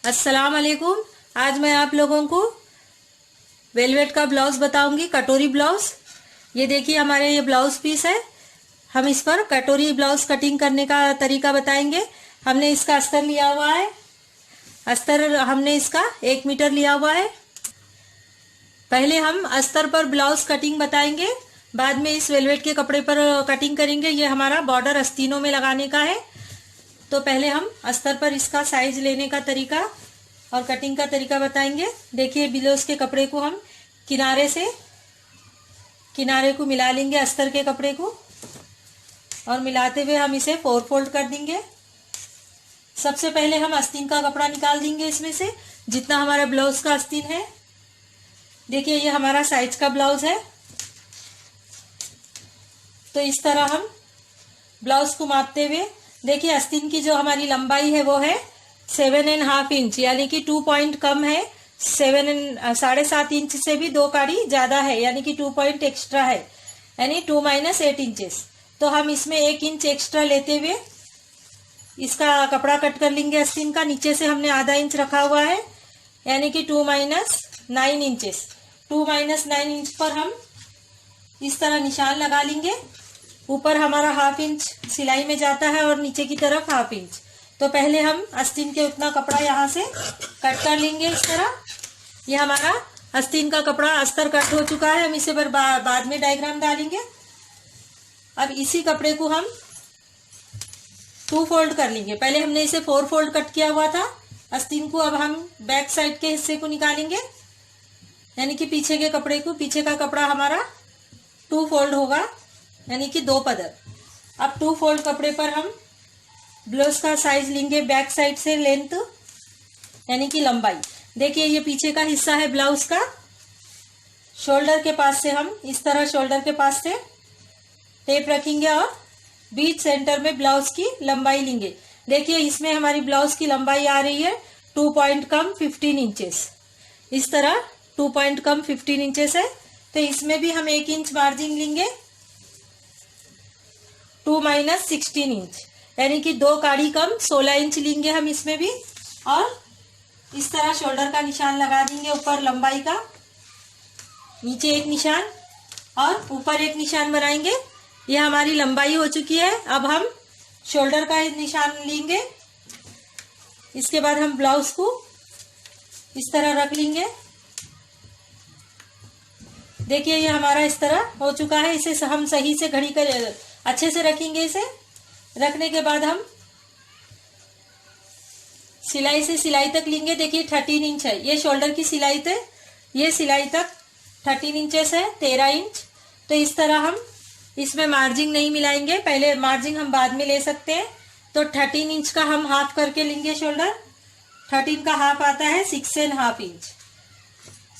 अस्सलाम वालेकुम। आज मैं आप लोगों को वेलवेट का ब्लाउज बताऊंगी, कटोरी ब्लाउज। ये देखिए हमारे ये ब्लाउज पीस है। हम इस पर कटोरी ब्लाउज कटिंग करने का तरीका बताएंगे। हमने इसका अस्तर लिया हुआ है। अस्तर हमने इसका 1 मीटर लिया हुआ है। पहले हम अस्तर पर ब्लाउज कटिंग बताएंगे, बाद में इस वेलवेट के कपड़े पर कटिंग करेंगे। ये हमारा बॉर्डर आस्तीनों में लगाने का है। तो पहले हम अस्तर पर इसका साइज लेने का तरीका और कटिंग का तरीका बताएंगे। देखिए ब्लाउज के कपड़े को हम किनारे को मिला लेंगे अस्तर के कपड़े को, और मिलाते हुए हम इसे 4 फोल्ड कर देंगे। सबसे पहले हम आस्तीन का कपड़ा निकाल देंगे इसमें से, जितना हमारा ब्लाउज का आस्तीन है। देखिए ये हमारा साइज का ब्लाउज है। तो इस तरह हम ब्लाउज को मापते हुए, देखिए आस्तीन की जो हमारी लंबाई है वो है 7.5 इंच, यानी कि 2 पॉइंट कम है। 7.5 इंच से भी 2 काड़ी ज्यादा है, यानी कि 2 पॉइंट एक्स्ट्रा है, यानी 2 - 8 इंचेस। तो हम इसमें 1 इंच एक्स्ट्रा लेते हुए इसका कपड़ा कट कर लेंगे आस्तीन का। नीचे से हमने आधा इंच रखा हुआ है, यानी कि 2 - 9 इंचेस। 2 - 9 इंच पर हम इस तरह निशान लगा लेंगे। ऊपर हमारा 1/2 इंच सिलाई में जाता है और नीचे की तरफ 1/2 इंच। तो पहले हम आस्तीन के उतना कपड़ा यहाँ से कट कर लेंगे इस तरह। ये हमारा आस्तीन का कपड़ा अस्तर कट हो चुका है। हम इसे बाद में डायग्राम डालेंगे। अब इसी कपड़े को हम 2 फोल्ड कर लेंगे। पहले हमने इसे 4 फोल्ड कट किया हुआ था आस्तीन को। अब हम बैक साइड के हिस्से को निकालेंगे, यानी कि पीछे के कपड़े को। पीछे का कपड़ा हमारा 2 फोल्ड होगा, यानी कि 2 पदर। अब 2 फोल्ड कपड़े पर हम ब्लाउज का साइज लेंगे बैक साइड से, लेंथ यानी कि लंबाई। देखिए ये पीछे का हिस्सा है ब्लाउज का। शोल्डर के पास से हम इस तरह शोल्डर के पास से टेप रखेंगे और बीच सेंटर में ब्लाउज की लंबाई लेंगे। देखिए इसमें हमारी ब्लाउज की लंबाई आ रही है 2 पॉइंट कम 15 इंचेस। इस तरह 2 पॉइंट कम 15 इंचेस है। तो इसमें भी हम 1 इंच मार्जिन लेंगे, 2 - 16 इंच, यानी कि 2 काड़ी कम 16 इंच लेंगे हम इसमें भी। और इस तरह शोल्डर का निशान लगा देंगे, ऊपर लंबाई का, नीचे एक निशान और ऊपर एक निशान बनाएंगे। ये हमारी लंबाई हो चुकी है। अब हम शोल्डर का निशान लेंगे। इसके बाद हम ब्लाउज को इस तरह रख लेंगे। देखिए ये हमारा इस तरह हो चुका है। इसे हम सही से घड़ी कर अच्छे से रखेंगे। इसे रखने के बाद हम सिलाई से सिलाई तक लेंगे। देखिए 13 इंच है ये शोल्डर की सिलाई थे, ये सिलाई तक 13 इंचेस है, 13 इंच। तो इस तरह हम इसमें मार्जिन नहीं मिलाएंगे, पहले मार्जिन हम बाद में ले सकते हैं। तो 13 इंच का हम हाफ करके लेंगे शोल्डर। 13 का हाफ आता है 6.5 इंच,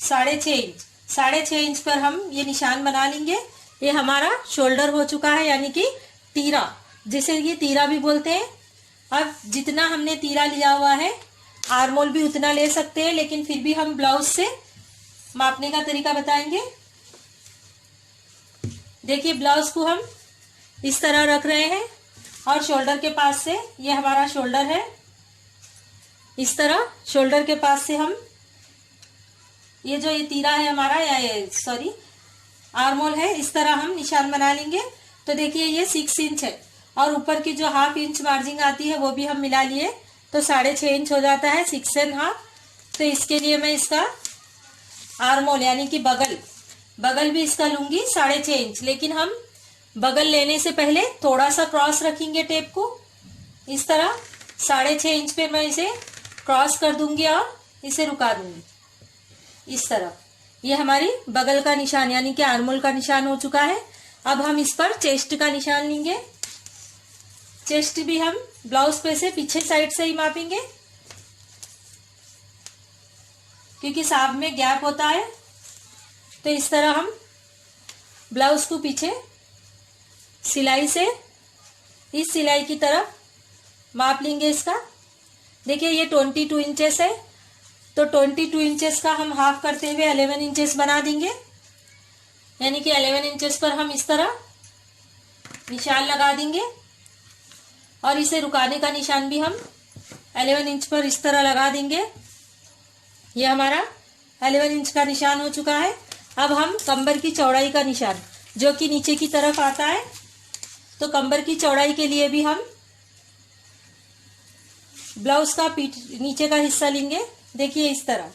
6.5 इंच। 6.5 इंच पर हम ये निशान बना लेंगे। ये हमारा शोल्डर हो चुका है, यानी कि तीरा, जिसे ये तीरा भी बोलते हैं। अब जितना हमने तीरा लिया हुआ है, आर्मोल भी उतना ले सकते हैं, लेकिन फिर भी हम ब्लाउज से मापने का तरीका बताएंगे। देखिए ब्लाउज को हम इस तरह रख रहे हैं और शोल्डर के पास से, ये हमारा शोल्डर है, इस तरह शोल्डर के पास से हम ये जो ये तीरा है हमारा, या सॉरी आर्मोल है, इस तरह हम निशान बना लेंगे। तो देखिए ये 6 इंच है और ऊपर की जो 1/2 इंच मार्जिन आती है वो भी हम मिला लिए, तो 6.5 इंच हो जाता है, 6.5। तो इसके लिए मैं इसका आर्मोल यानी कि बगल भी इसका लूंगी 6.5 इंच। लेकिन हम बगल लेने से पहले थोड़ा सा क्रॉस रखेंगे टेप को। इस तरह 6.5 इंच पे मैं इसे क्रॉस कर दूंगी और इसे रुका दूंगी इस तरह। ये हमारी बगल का निशान यानी कि आर्मोल का निशान हो चुका है। अब हम इस पर चेस्ट का निशान लेंगे। चेस्ट भी हम ब्लाउज पे से पीछे साइड से ही मापेंगे, क्योंकि साफ में गैप होता है। तो इस तरह हम ब्लाउज को पीछे सिलाई से इस सिलाई की तरफ माप लेंगे इसका। देखिए ये 22 इंचेस है, तो 22 इंचेस का हम हाफ करते हुए 11 इंचेस बना देंगे, यानी कि 11 इंचेस पर हम इस तरह निशान लगा देंगे। और इसे रुकाने का निशान भी हम 11 इंच पर इस तरह लगा देंगे। ये हमारा 11 इंच का निशान हो चुका है। अब हम कमर की चौड़ाई का निशान जो कि नीचे की तरफ आता है, तो कमर की चौड़ाई के लिए भी हम ब्लाउज का पीठ नीचे का हिस्सा लेंगे। देखिए इस तरह।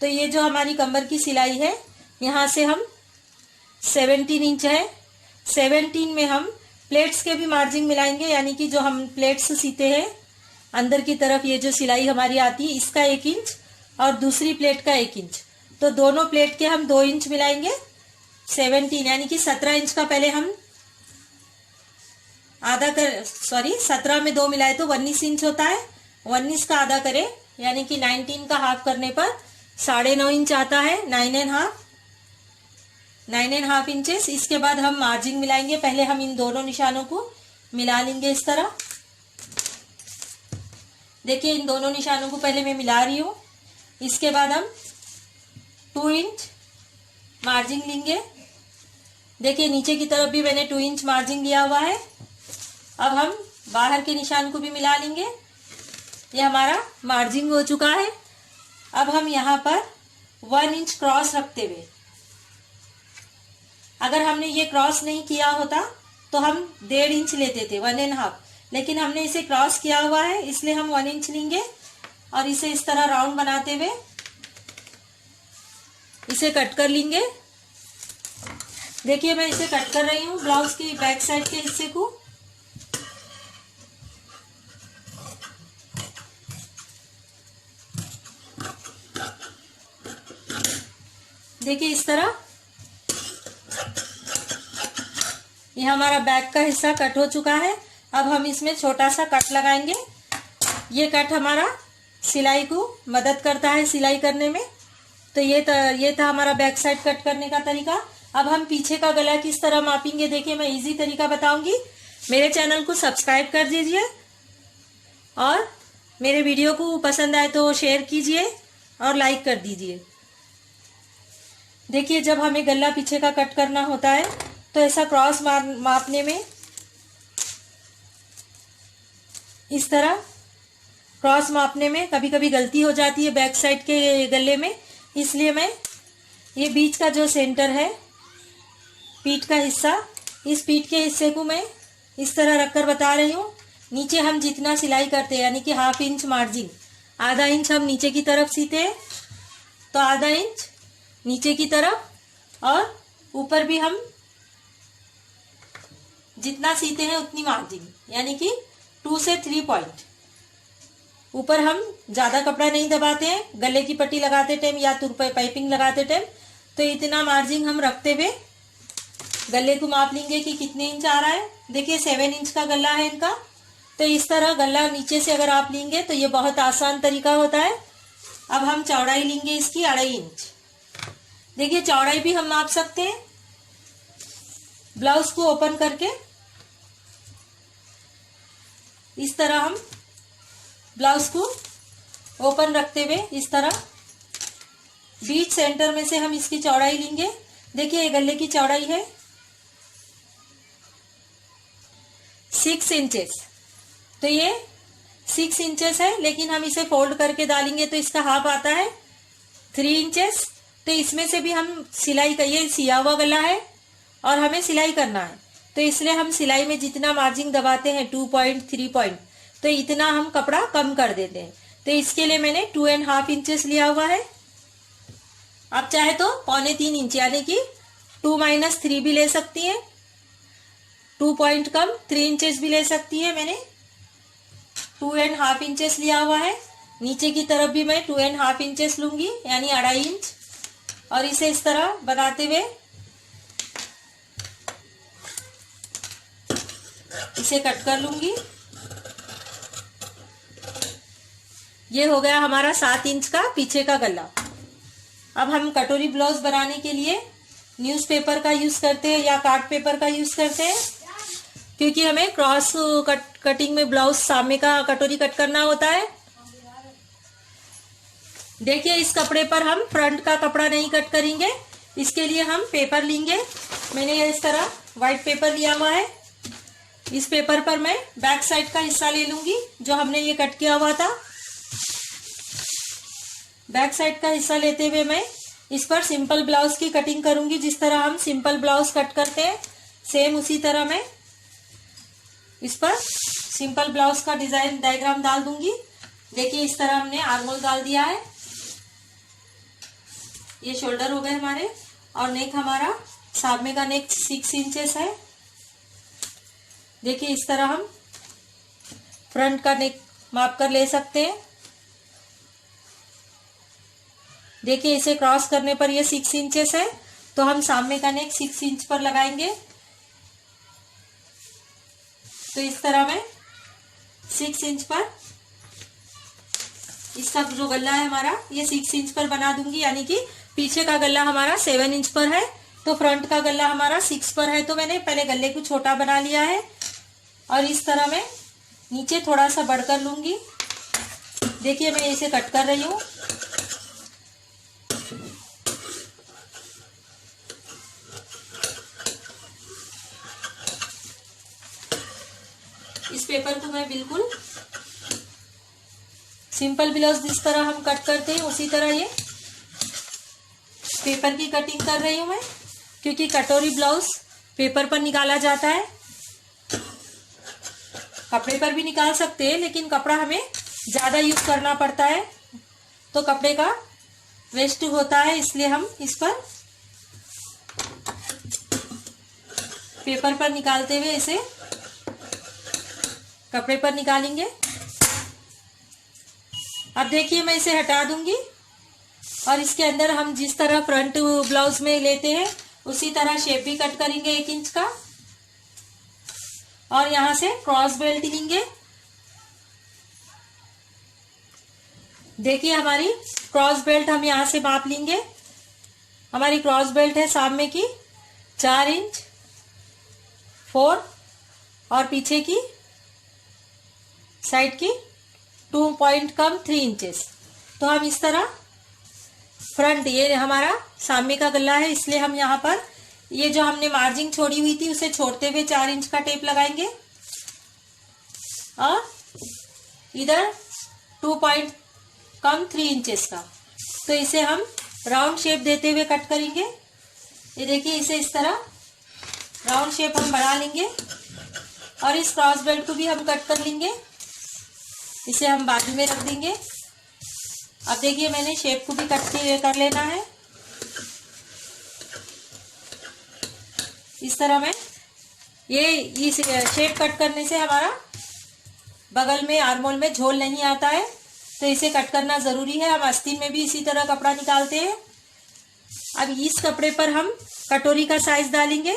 तो ये जो हमारी कमर की सिलाई है, यहाँ से हम 17 इंच है, 17 में हम प्लेट्स के भी मार्जिन मिलाएंगे, यानी कि जो हम प्लेट्स सीते हैं अंदर की तरफ, ये जो सिलाई हमारी आती है इसका 1 इंच और दूसरी प्लेट का 1 इंच, तो दोनों प्लेट के हम 2 इंच मिलाएंगे। 17 यानी कि 17 इंच का पहले हम 17 में 2 मिलाए तो 19 इंच होता है। 19 का आधा करें यानी कि 19 का हाफ करने पर 9.5 इंच आता है। 9.5 इंचेस। इसके बाद हम मार्जिन मिलाएंगे। पहले हम इन दोनों निशानों को मिला लेंगे इस तरह। देखिए इन दोनों निशानों को पहले मैं मिला रही हूँ। इसके बाद हम 2 इंच मार्जिन लेंगे। देखिए नीचे की तरफ भी मैंने 2 इंच मार्जिन लिया हुआ है। अब हम बाहर के निशान को भी मिला लेंगे। ये हमारा मार्जिन हो चुका है। अब हम यहाँ पर 1 इंच क्रॉस रखते हुए, अगर हमने ये क्रॉस नहीं किया होता तो हम 1.5 इंच लेते थे, 1.5, लेकिन हमने इसे क्रॉस किया हुआ है इसलिए हम 1 इंच लेंगे और इसे इस तरह राउंड बनाते हुए इसे कट कर लेंगे। देखिए मैं इसे कट कर रही हूँ ब्लाउज की बैक साइड के हिस्से को। देखिए इस तरह ये हमारा बैक का हिस्सा कट हो चुका है। अब हम इसमें छोटा सा कट लगाएंगे। ये कट हमारा सिलाई को मदद करता है सिलाई करने में। तो ये था हमारा बैक साइड कट करने का तरीका। अब हम पीछे का गला किस तरह मापेंगे, देखिए मैं इजी तरीका बताऊंगी। मेरे चैनल को सब्सक्राइब कर दीजिए और मेरे वीडियो को पसंद आए तो शेयर कीजिए और लाइक कर दीजिए। देखिए जब हमें गला पीछे का कट करना होता है तो ऐसा क्रॉस मापने में इस तरह क्रॉस मापने में कभी कभी गलती हो जाती है बैक साइड के गले में, इसलिए मैं ये बीच का जो सेंटर है पीठ का हिस्सा, इस पीठ के हिस्से को मैं इस तरह रखकर बता रही हूँ। नीचे हम जितना सिलाई करते हैं यानी कि 1/2 इंच मार्जिन, आधा इंच हम नीचे की तरफ सीते हैं तो आधा इंच नीचे की तरफ, और ऊपर भी हम जितना सीते हैं उतनी मार्जिन, यानी कि 2 से 3 पॉइंट। ऊपर हम ज्यादा कपड़ा नहीं दबाते हैं गले की पट्टी लगाते टाइम या पाइपिंग लगाते टाइम, तो इतना मार्जिन हम रखते हुए गले को माप लेंगे कि कितने इंच आ रहा है। देखिए 7 इंच का गला है इनका, तो इस तरह गला नीचे से अगर आप लेंगे तो ये बहुत आसान तरीका होता है। अब हम चौड़ाई लेंगे इसकी 2.5 इंच। देखिए चौड़ाई भी हम माप सकते हैं। ब्लाउज को ओपन करके इस तरह हम ब्लाउज को ओपन रखते हुए इस तरह बीच सेंटर में से हम इसकी चौड़ाई लेंगे। देखिए ये गले की चौड़ाई है 6 इंचेस, तो ये 6 इंचेस है, लेकिन हम इसे फोल्ड करके डालेंगे तो इसका हाफ आता है 3 इंचेस। तो इसमें से भी हम सिलाई का, ये सिया हुआ गला है और हमें सिलाई करना है, तो इसलिए हम सिलाई में जितना मार्जिन दबाते हैं 2 पॉइंट 3 पॉइंट, तो इतना हम कपड़ा कम कर देते हैं। तो इसके लिए मैंने 2.5 इंचेस लिया हुआ है। आप चाहे तो 2.25 इंच यानी कि 2 - 3 भी ले सकती हैं, 2 पॉइंट कम 3 इंचेस भी ले सकती है। मैंने 2.5 इंचेस लिया हुआ है। नीचे की तरफ भी मैं 2.5 इंचेस लूंगी यानी 2.5 इंच, और इसे इस तरह बनाते हुए इसे कट कर लूंगी। ये हो गया हमारा 7 इंच का पीछे का गला। अब हम कटोरी ब्लाउज बनाने के लिए न्यूज़पेपर का यूज करते हैं या कार्ड पेपर का यूज करते हैं, क्योंकि हमें क्रॉस कटिंग में ब्लाउज सामने का कटोरी कट करना होता है। देखिए इस कपड़े पर हम फ्रंट का कपड़ा नहीं कट करेंगे, इसके लिए हम पेपर लेंगे। मैंने ये इस तरह व्हाइट पेपर लिया हुआ है। इस पेपर पर मैं बैक साइड का हिस्सा ले लूंगी जो हमने ये कट किया हुआ था। बैक साइड का हिस्सा लेते हुए मैं इस पर सिंपल ब्लाउज की कटिंग करूंगी। जिस तरह हम सिंपल ब्लाउज कट करते हैं सेम उसी तरह मैं इस पर सिंपल ब्लाउज का डिजाइन डायग्राम डाल दूंगी। देखिए इस तरह हमने आर्मोल डाल दिया है। ये शोल्डर हो गए हमारे और नेक हमारा सामने का नेक 6 इंचेस है। देखिए इस तरह हम फ्रंट का नेक माप कर ले सकते हैं। देखिए इसे क्रॉस करने पर ये 6 इंचेस है, तो हम सामने का नेक 6 इंच पर लगाएंगे। तो इस तरह मैं 6 इंच पर इसका जो गला है हमारा ये 6 इंच पर बना दूंगी, यानी कि पीछे का गला हमारा 7 इंच पर है तो फ्रंट का गला हमारा 6 पर है। तो मैंने पहले गले को छोटा बना लिया है और इस तरह मैं नीचे थोड़ा सा बढ़कर लूंगी। देखिए मैं इसे कट कर रही हूँ। इस पेपर को मैं बिल्कुल सिंपल ब्लाउज जिस तरह हम कट करते हैं उसी तरह ये पेपर की कटिंग कर रही हूं मैं, क्योंकि कटोरी ब्लाउज पेपर पर निकाला जाता है। कपड़े पर भी निकाल सकते हैं लेकिन कपड़ा हमें ज्यादा यूज करना पड़ता है तो कपड़े का वेस्ट होता है, इसलिए हम इस पर पेपर पर निकालते हुए इसे कपड़े पर निकालेंगे। अब देखिए मैं इसे हटा दूंगी और इसके अंदर हम जिस तरह फ्रंट ब्लाउज में लेते हैं उसी तरह शेप भी कट करेंगे 1 इंच का और यहां से क्रॉस बेल्ट लेंगे। देखिए हमारी क्रॉस बेल्ट हम यहां से माप लेंगे। हमारी क्रॉस बेल्ट है सामने की 4 इंच 4 और पीछे की साइड की 2 पॉइंट कम 3 इंचेस। तो हम इस तरह फ्रंट ये हमारा सामने का गला है, इसलिए हम यहाँ पर ये जो हमने मार्जिन छोड़ी हुई थी उसे छोड़ते हुए 4 इंच का टेप लगाएंगे और इधर 2 पॉइंट कम 3 इंचेस का। तो इसे हम राउंड शेप देते हुए कट करेंगे। ये देखिए इसे इस तरह राउंड शेप हम बना लेंगे और इस क्रॉस बेल्ट को भी हम कट कर लेंगे। इसे हम बाजू में रख देंगे। अब देखिए मैंने शेप को भी कट कर लेना है। इस तरह में ये इस शेप कट करने से हमारा बगल में आर्मोल में झोल नहीं आता है, तो इसे कट करना जरूरी है। हम आस्तीन में भी इसी तरह कपड़ा निकालते हैं। अब इस कपड़े पर हम कटोरी का साइज डालेंगे।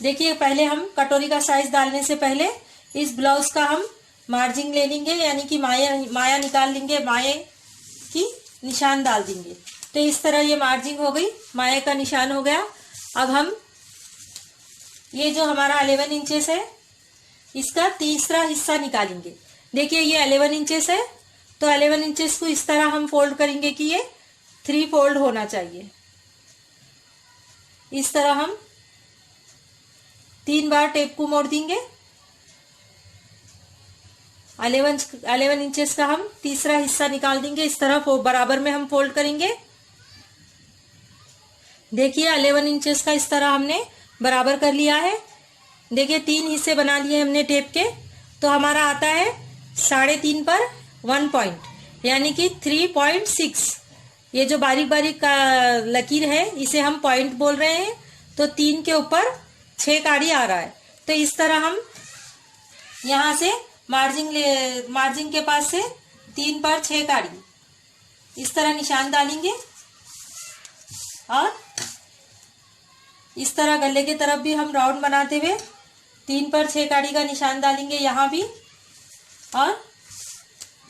देखिए पहले हम कटोरी का साइज डालने से पहले इस ब्लाउज का हम मार्जिन ले लेंगे, यानी कि माया निकाल लेंगे, माया की निशान डाल देंगे। तो इस तरह ये मार्जिन हो गई, माया का निशान हो गया। अब हम ये जो हमारा 11 इंचेस है इसका तीसरा हिस्सा निकालेंगे। देखिए ये 11 इंचेस है तो 11 इंचेस को इस तरह हम फोल्ड करेंगे कि ये 3 फोल्ड होना चाहिए। इस तरह हम 3 बार टेप को मोड़ देंगे। 11 इंचेस का हम तीसरा हिस्सा निकाल देंगे। इस तरह बराबर में हम फोल्ड करेंगे। देखिए 11 इंचेस का इस तरह हमने बराबर कर लिया है। देखिए 3 हिस्से बना लिए हमने टेप के, तो हमारा आता है 3.5 पर 1 पॉइंट, यानी कि 3.6। ये जो बारीक बारीक का लकीर है इसे हम पॉइंट बोल रहे हैं। तो 3 के ऊपर 6 काड़ी आ रहा है। तो इस तरह हम यहां से मार्जिन के पास से 3 पर 6 काड़ी इस तरह निशान डालेंगे और इस तरह गले के तरफ भी हम राउंड बनाते हुए 3 पर 6 काड़ी का निशान डालेंगे यहां भी, और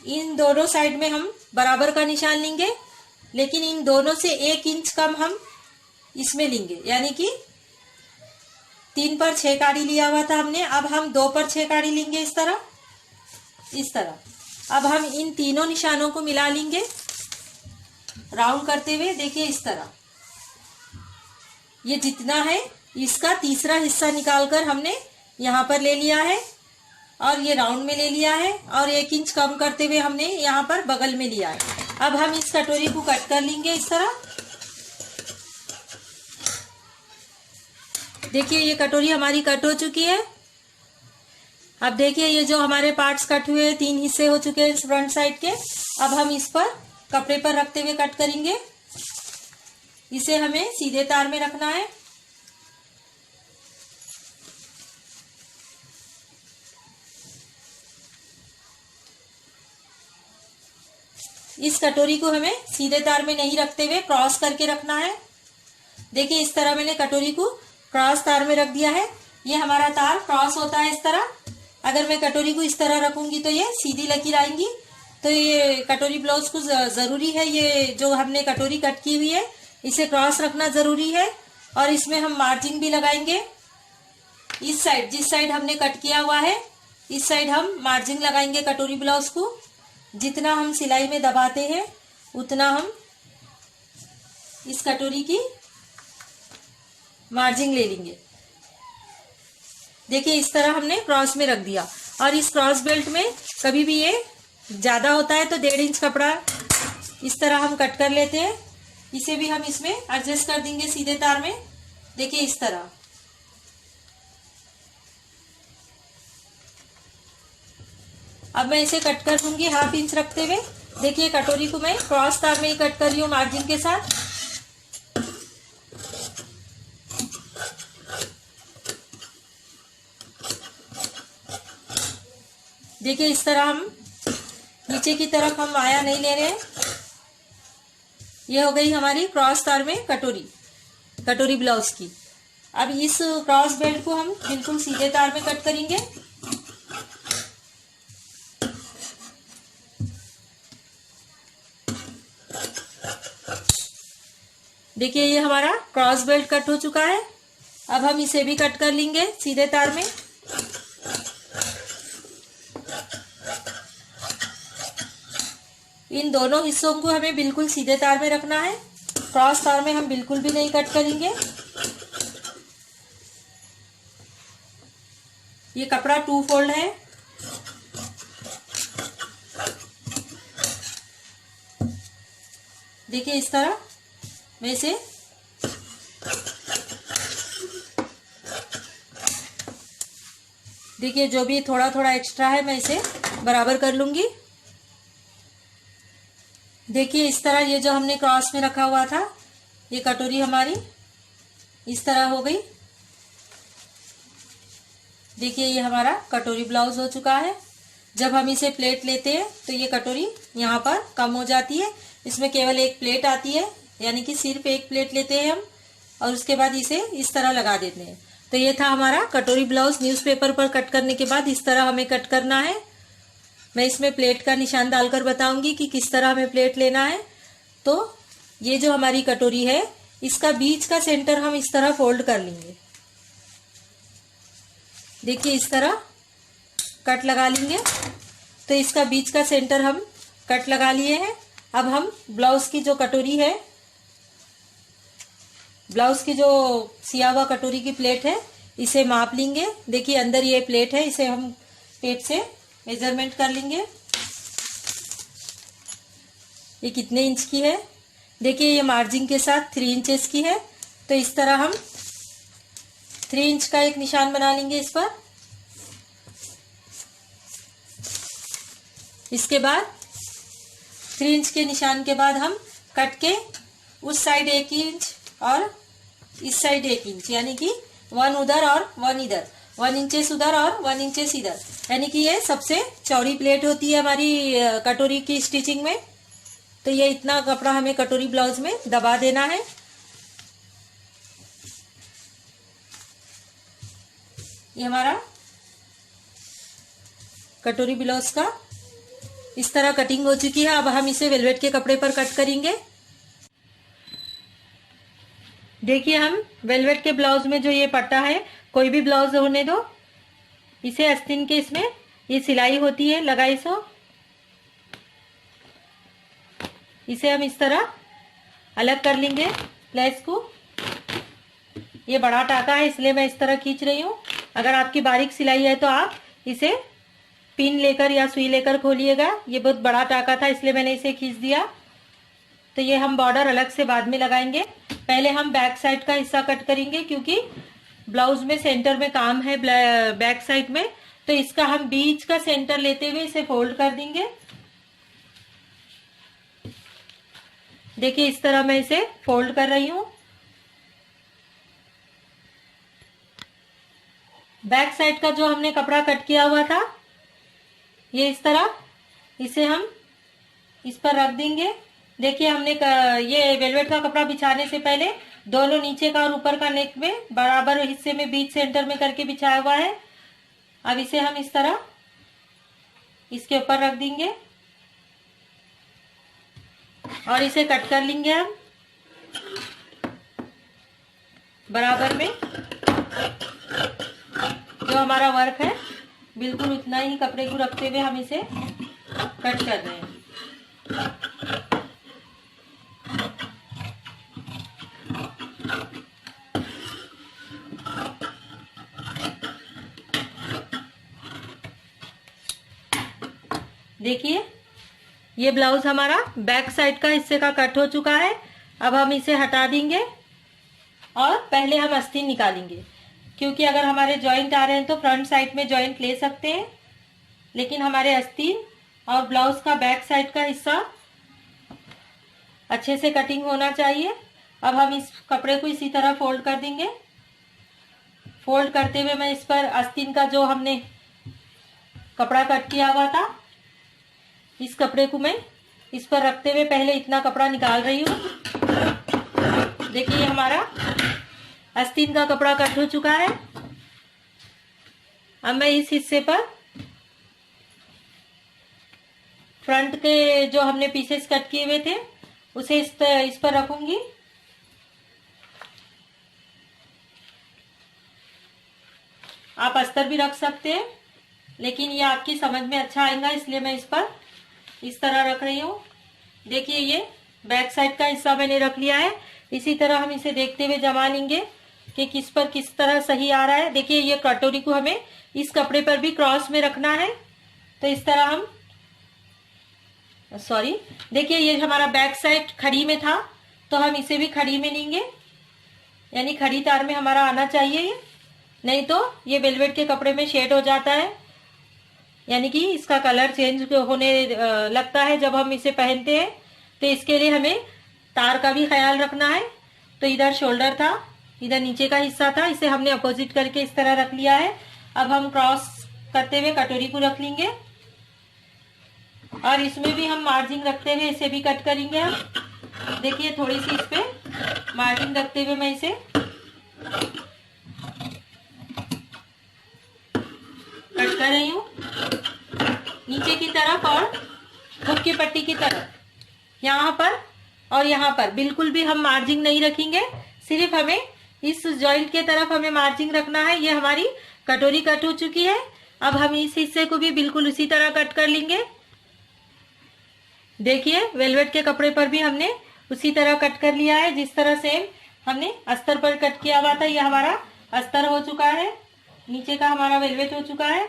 इन दोनों साइड में हम बराबर का निशान लेंगे, लेकिन इन दोनों से 1 इंच कम हम इसमें लेंगे, यानी कि 3 पर 6 काड़ी लिया हुआ था हमने, अब हम 2 पर 6 काड़ी लेंगे इस तरह। अब हम इन तीनों निशानों को मिला लेंगे राउंड करते हुए। देखिए इस तरह ये जितना है इसका तीसरा हिस्सा निकालकर हमने यहां पर ले लिया है। और ये राउंड में ले लिया है और 1 इंच कम करते हुए हमने यहाँ पर बगल में लिया है। अब हम इस कटोरी को कट कर लेंगे इस तरह। देखिए ये कटोरी हमारी कट हो चुकी है। अब देखिए ये जो हमारे पार्ट्स कट हुए 3 हिस्से हो चुके हैं फ्रंट साइड के। अब हम इस पर कपड़े पर रखते हुए कट करेंगे। इसे हमें सीधे तार में रखना है। इस कटोरी को हमें सीधे तार में नहीं रखते हुए क्रॉस करके रखना है। देखिए इस तरह मैंने कटोरी को क्रॉस तार में रख दिया है। ये हमारा तार क्रॉस होता है इस तरह। अगर मैं कटोरी को इस तरह रखूंगी तो ये सीधी लकीर आएंगी। तो ये कटोरी ब्लाउज को जरूरी है, ये जो हमने कटोरी कट की हुई है इसे क्रॉस रखना जरूरी है। और इसमें हम मार्जिन भी लगाएंगे। इस साइड, जिस साइड हमने कट किया हुआ है इस साइड हम मार्जिन लगाएंगे कटोरी ब्लाउज को। जितना हम सिलाई में दबाते हैं उतना हम इस कटोरी की मार्जिन ले लेंगे। देखिए इस तरह हमने क्रॉस में रख दिया। और इस क्रॉस बेल्ट में कभी भी ये ज्यादा होता है तो 1.5 इंच कपड़ा इस तरह हम कट कर लेते हैं। इसे भी हम इसमें एडजस्ट कर देंगे सीधे तार में। देखिए इस तरह। अब मैं इसे कट कर दूंगी 1/2 इंच रखते हुए। देखिए कटोरी को मैं क्रॉस तार में ही कट कर रही हूँ मार्जिन के साथ। देखिए इस तरह हम नीचे की तरफ हम आया नहीं ले रहे हैं। ये हो गई हमारी क्रॉस तार में कटोरी ब्लाउज की। अब इस क्रॉस बेल्ट को हम बिल्कुल सीधे तार में कट करेंगे। देखिए ये हमारा क्रॉस बेल्ट कट हो चुका है। अब हम इसे भी कट कर लेंगे सीधे तार में। इन दोनों हिस्सों को हमें बिल्कुल सीधे तार में रखना है। क्रॉस तार में हम बिल्कुल भी नहीं कट करेंगे। ये कपड़ा 2 फोल्ड है। देखिए इस तरह मैं इसे देखिए जो भी थोड़ा थोड़ा एक्स्ट्रा है मैं इसे बराबर कर लूंगी। देखिए इस तरह ये जो हमने क्रॉस में रखा हुआ था ये कटोरी हमारी इस तरह हो गई। देखिए ये हमारा कटोरी ब्लाउज हो चुका है। जब हम इसे प्लेट लेते हैं तो ये कटोरी यहाँ पर कम हो जाती है। इसमें केवल 1 प्लेट आती है, यानी कि सिर्फ 1 प्लेट लेते हैं हम और उसके बाद इसे इस तरह लगा देते हैं। तो ये था हमारा कटोरी ब्लाउज। न्यूज़पेपर पर कट करने के बाद इस तरह हमें कट करना है। मैं इसमें प्लेट का निशान डालकर बताऊंगी कि किस तरह हमें प्लेट लेना है। तो ये जो हमारी कटोरी है इसका बीच का सेंटर हम इस तरह फोल्ड कर लेंगे। देखिए इस तरह कट लगा लेंगे। तो इसका बीच का सेंटर हम कट लगा लिए हैं। अब हम ब्लाउज की जो कटोरी है, ब्लाउज की जो सिया हुआ कटोरी की प्लेट है इसे माप लेंगे। देखिए अंदर ये प्लेट है, इसे हम टेप से मेजरमेंट कर लेंगे। ये कितने इंच की है। देखिए ये मार्जिन के साथ 3 इंचेस की है। तो इस तरह हम 3 इंच का एक निशान बना लेंगे इस पर। इसके बाद 3 इंच के निशान के बाद हम कट के उस साइड 1 इंच और इस साइड 1 इंच, यानी कि 1 उधर और 1 इधर, 1 इंचेस उधर और 1 इंचेस इधर, यानी कि ये सबसे चौड़ी प्लेट होती है हमारी कटोरी की स्टिचिंग में। तो ये इतना कपड़ा हमें कटोरी ब्लाउज में दबा देना है। ये हमारा कटोरी ब्लाउज का इस तरह कटिंग हो चुकी है। अब हम इसे वेलवेट के कपड़े पर कट करेंगे। देखिए हम वेलवेट के ब्लाउज में जो ये पट्टा है, कोई भी ब्लाउज होने दो, इसे आस्तीन के इसमें ये सिलाई होती है लगाई सो, इसे हम इस तरह अलग कर लेंगे लेस को। ये बड़ा टाका है इसलिए मैं इस तरह खींच रही हूँ। अगर आपकी बारीक सिलाई है तो आप इसे पिन लेकर या सुई लेकर खोलिएगा। ये बहुत बड़ा टाका था इसलिए मैंने इसे खींच दिया। तो ये हम बॉर्डर अलग से बाद में लगाएंगे। पहले हम बैक साइड का हिस्सा कट करेंगे क्योंकि ब्लाउज में सेंटर में काम है बैक साइड में। तो इसका हम बीच का सेंटर लेते हुए इसे फोल्ड कर देंगे। देखिए इस तरह मैं इसे फोल्ड कर रही हूं। बैक साइड का जो हमने कपड़ा कट किया हुआ था ये इस तरह, इसे हम इस पर रख देंगे। देखिए हमने ये वेलवेट का कपड़ा बिछाने से पहले दोनों नीचे का और ऊपर का नेक में बराबर हिस्से में बीच सेंटर में करके बिछाया हुआ है। अब इसे हम इस तरह इसके ऊपर रख देंगे और इसे कट कर लेंगे हम बराबर में। जो हमारा वर्क है बिल्कुल उतना ही कपड़े को रखते हुए हम इसे कट कर रहे हैं। देखिए ये ब्लाउज हमारा बैक साइड का हिस्से का कट हो चुका है। अब हम इसे हटा देंगे और पहले हम आस्तीन निकालेंगे, क्योंकि अगर हमारे जॉइंट आ रहे हैं तो फ्रंट साइड में जॉइंट ले सकते हैं, लेकिन हमारे आस्तीन और ब्लाउज का बैक साइड का हिस्सा अच्छे से कटिंग होना चाहिए। अब हम इस कपड़े को इसी तरह फोल्ड कर देंगे। फोल्ड करते हुए मैं इस पर आस्तीन का जो हमने कपड़ा कट किया हुआ था इस कपड़े को मैं इस पर रखते हुए पहले इतना कपड़ा निकाल रही हूँ। देखिए हमारा आस्तीन का कपड़ा कट हो चुका है। अब मैं इस हिस्से पर फ्रंट के जो हमने पीसेस कट किए हुए थे उसे इस पर रखूंगी। आप अस्तर भी रख सकते हैं, लेकिन ये आपकी समझ में अच्छा आएगा इसलिए मैं इस पर इस तरह रख रही हूँ। देखिए ये बैक साइड का हिस्सा मैंने रख लिया है। इसी तरह हम इसे देखते हुए जमा लेंगे कि किस पर किस तरह सही आ रहा है। देखिए ये कटोरी को हमें इस कपड़े पर भी क्रॉस में रखना है। तो इस तरह हम देखिए ये हमारा बैक साइड खड़ी में था तो हम इसे भी खड़ी में लेंगे, यानी खड़ी तार में हमारा आना चाहिए ये, नहीं तो ये वेलवेट के कपड़े में शेड हो जाता है, यानी कि इसका कलर चेंज होने लगता है जब हम इसे पहनते हैं। तो इसके लिए हमें तार का भी ख्याल रखना है। तो इधर शोल्डर था, इधर नीचे का हिस्सा था, इसे हमने अपोजिट करके इस तरह रख लिया है। अब हम क्रॉस करते हुए कटोरी को रख लेंगे और इसमें भी हम मार्जिन रखते हुए इसे भी कट करेंगे हम। देखिए थोड़ी सी इस पे मार्जिन रखते हुए मैं इसे कट कर रही हूँ नीचे की तरफ और हुक की पट्टी की तरफ। यहाँ पर और यहाँ पर बिल्कुल भी हम मार्जिन नहीं रखेंगे, सिर्फ हमें इस जॉइंट के तरफ हमें मार्जिन रखना है। ये हमारी कटोरी कट हो चुकी है। अब हम इस हिस्से को भी बिल्कुल उसी तरह कट कर लेंगे। देखिए वेलवेट के कपड़े पर भी हमने उसी तरह कट कर लिया है जिस तरह सेम हमने अस्तर पर कट किया हुआ था। ये हमारा अस्तर हो चुका है, नीचे का हमारा वेलवेट हो चुका है।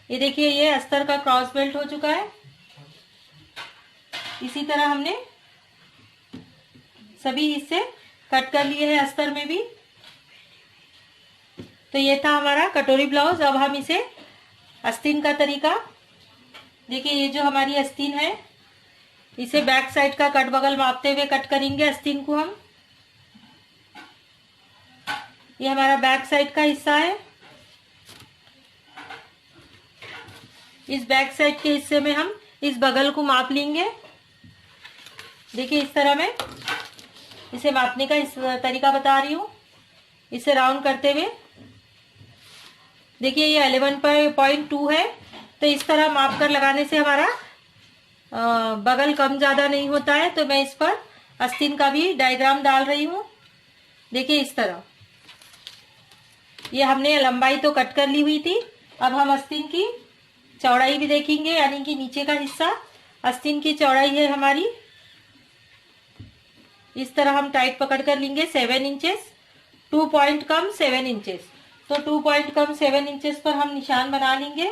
ये देखिए ये अस्तर का क्रॉस बेल्ट हो चुका है। इसी तरह हमने सभी हिस्से कट कर लिए हैं अस्तर में भी। तो ये था हमारा कटोरी ब्लाउज। अब हम इसे आस्तीन का तरीका देखिए, ये जो हमारी आस्तीन है इसे बैक साइड का कट बगल मापते हुए कट करेंगे आस्तीन को हम। ये हमारा बैक साइड का हिस्सा है। इस बैक साइड के हिस्से में हम इस बगल को माप लेंगे। देखिए इस तरह मैं इसे मापने का इस तरीका बता रही हूँ। इसे राउंड करते हुए देखिए ये 11.2 है। तो इस तरह माप कर लगाने से हमारा बगल कम ज्यादा नहीं होता है। तो मैं इस पर आस्तीन का भी डायग्राम डाल रही हूँ। देखिए इस तरह ये हमने लंबाई तो कट कर ली हुई थी। अब हम आस्तीन की चौड़ाई भी देखेंगे, यानी कि नीचे का हिस्सा आस्तीन की चौड़ाई है हमारी। इस तरह हम टाइट पकड़ कर लेंगे 7 इंचेस, 2 पॉइंट कम 7 इंचेस। तो 2 पॉइंट कम 7 इंचेस पर हम निशान बना लेंगे।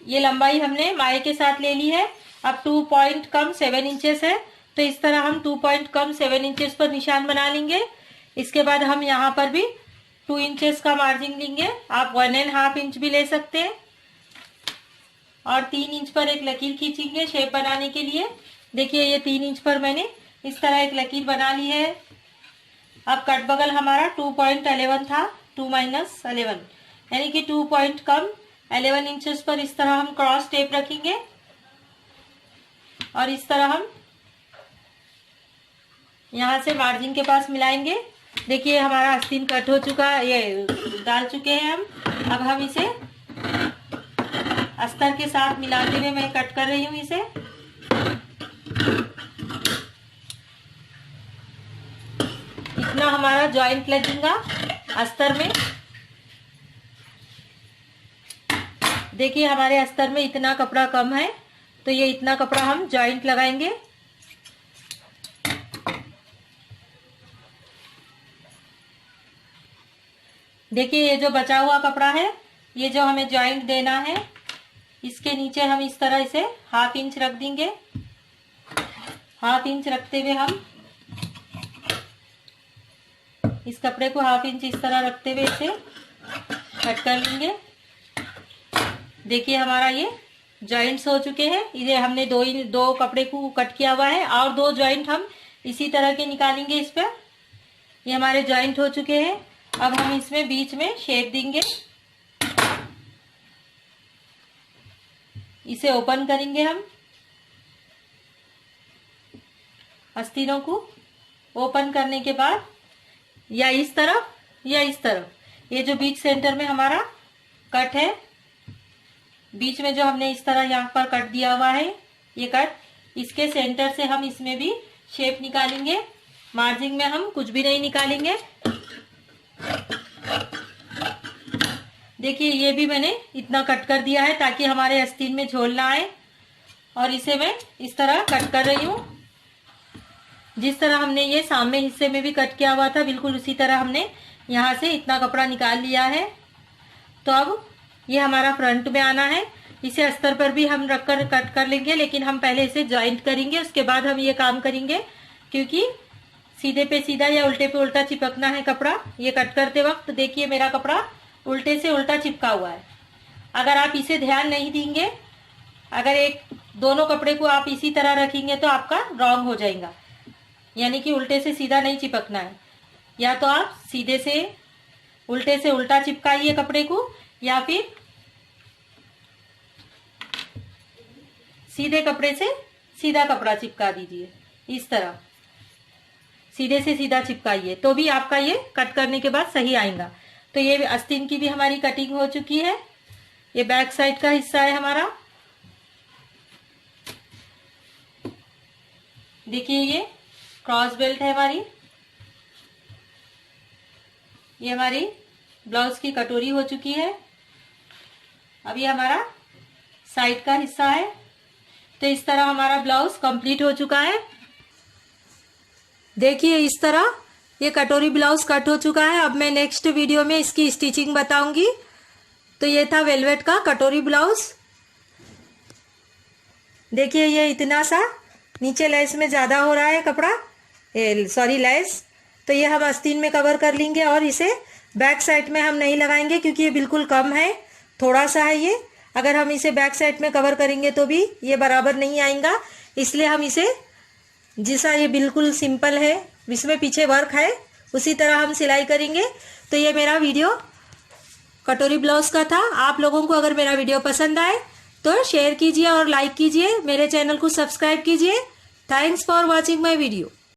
ये लंबाई हमने माए के साथ ले ली है। अब 2 पॉइंट कम 7 इंचेस है, तो इस तरह हम 2 पॉइंट कम 7 इंचेस पर निशान बना लेंगे। इसके बाद हम यहाँ पर भी 2 इंचेस का मार्जिन लेंगे। आप 1.5 इंच भी ले सकते हैं और 3 इंच पर एक लकीर खींचेंगे शेप बनाने के लिए। देखिए ये 3 इंच पर मैंने इस तरह एक लकीर बना ली है। अब कट बगल हमारा 2.11 था, 2 माइनस 11 यानी कि 2 पॉइंट कम 11 इंचेस पर इस तरह हम क्रॉस टेप रखेंगे और इस तरह हम यहाँ से मार्जिन के पास मिलाएंगे। देखिए हमारा आस्तीन कट हो चुका है, ये डाल चुके हैं हम। अब हम इसे अस्तर के साथ मिलाते हुए मैं कट कर रही हूँ इसे। इतना हमारा जॉइंट लगेगा अस्तर में। देखिए हमारे अस्तर में इतना कपड़ा कम है, तो ये इतना कपड़ा हम जॉइंट लगाएंगे। देखिए ये जो बचा हुआ कपड़ा है, ये जो हमें जॉइंट देना है, इसके नीचे हम इस तरह इसे 1/2 इंच रख देंगे। 1/2 इंच रखते हुए हम इस कपड़े को 1/2 इंच इस तरह रखते हुए इसे कट कर लेंगे। देखिए हमारा ये जॉइंट्स हो चुके हैं। ये हमने दो कपड़े को कट किया हुआ है और 2 जॉइंट हम इसी तरह के निकालेंगे इस पर। ये हमारे जॉइंट हो चुके हैं। अब हम इसमें बीच में शेप देंगे, इसे ओपन करेंगे हम। आस्तीनों को ओपन करने के बाद या इस तरफ या इस तरफ, ये जो बीच सेंटर में हमारा कट है, बीच में जो हमने इस तरह यहाँ पर कट दिया हुआ है, ये कट, इसके सेंटर से हम इसमें भी शेप निकालेंगे। मार्जिन में हम कुछ भी नहीं निकालेंगे। देखिए ये भी मैंने इतना कट कर दिया है ताकि हमारे आस्तीन में झोल ना आए, और इसे मैं इस तरह कट कर रही हूँ। जिस तरह हमने ये सामने हिस्से में भी कट किया हुआ था, बिल्कुल उसी तरह हमने यहाँ से इतना कपड़ा निकाल लिया है। तो अब ये हमारा फ्रंट में आना है। इसे अस्तर पर भी हम रखकर कट कर लेंगे, लेकिन हम पहले इसे जॉइंट करेंगे, उसके बाद हम ये काम करेंगे, क्योंकि सीधे पे सीधा या उल्टे पे उल्टा चिपकना है कपड़ा। ये कट करते वक्त देखिए मेरा कपड़ा उल्टे से उल्टा चिपका हुआ है। अगर आप इसे ध्यान नहीं देंगे, अगर दोनों कपड़े को आप इसी तरह रखेंगे तो आपका रॉन्ग हो जाएगा, यानी कि उल्टे से सीधा नहीं चिपकना है। या तो आप सीधे से उल्टा चिपकाइए कपड़े को, या फिर सीधे कपड़े से सीधा कपड़ा चिपका दीजिए। इस तरह सीधे से सीधा चिपकाइए, तो भी आपका ये कट करने के बाद सही आएगा। तो ये आस्तीन की भी हमारी कटिंग हो चुकी है। ये बैक साइड का हिस्सा है हमारा। देखिए ये क्रॉस बेल्ट है हमारी। ये हमारी ब्लाउज की कटोरी हो चुकी है। अब ये हमारा साइड का हिस्सा है। तो इस तरह हमारा ब्लाउज कंप्लीट हो चुका है। देखिए इस तरह ये कटोरी ब्लाउज कट हो चुका है। अब मैं नेक्स्ट वीडियो में इसकी स्टिचिंग बताऊंगी। तो ये था वेलवेट का कटोरी ब्लाउज। देखिए ये इतना सा नीचे लेस में ज्यादा हो रहा है कपड़ा, सॉरी लेस। तो ये हम आस्तीन में कवर कर लेंगे और इसे बैक साइड में हम नहीं लगाएंगे, क्योंकि ये बिल्कुल कम है, थोड़ा सा है ये। अगर हम इसे बैक साइड में कवर करेंगे तो भी ये बराबर नहीं आएगा, इसलिए हम इसे जैसा ये बिल्कुल सिंपल है, इसमें पीछे वर्क है, उसी तरह हम सिलाई करेंगे। तो ये मेरा वीडियो कटोरी ब्लाउज का था। आप लोगों को अगर मेरा वीडियो पसंद आए तो शेयर कीजिए और लाइक कीजिए, मेरे चैनल को सब्सक्राइब कीजिए। Thanks for watching my video.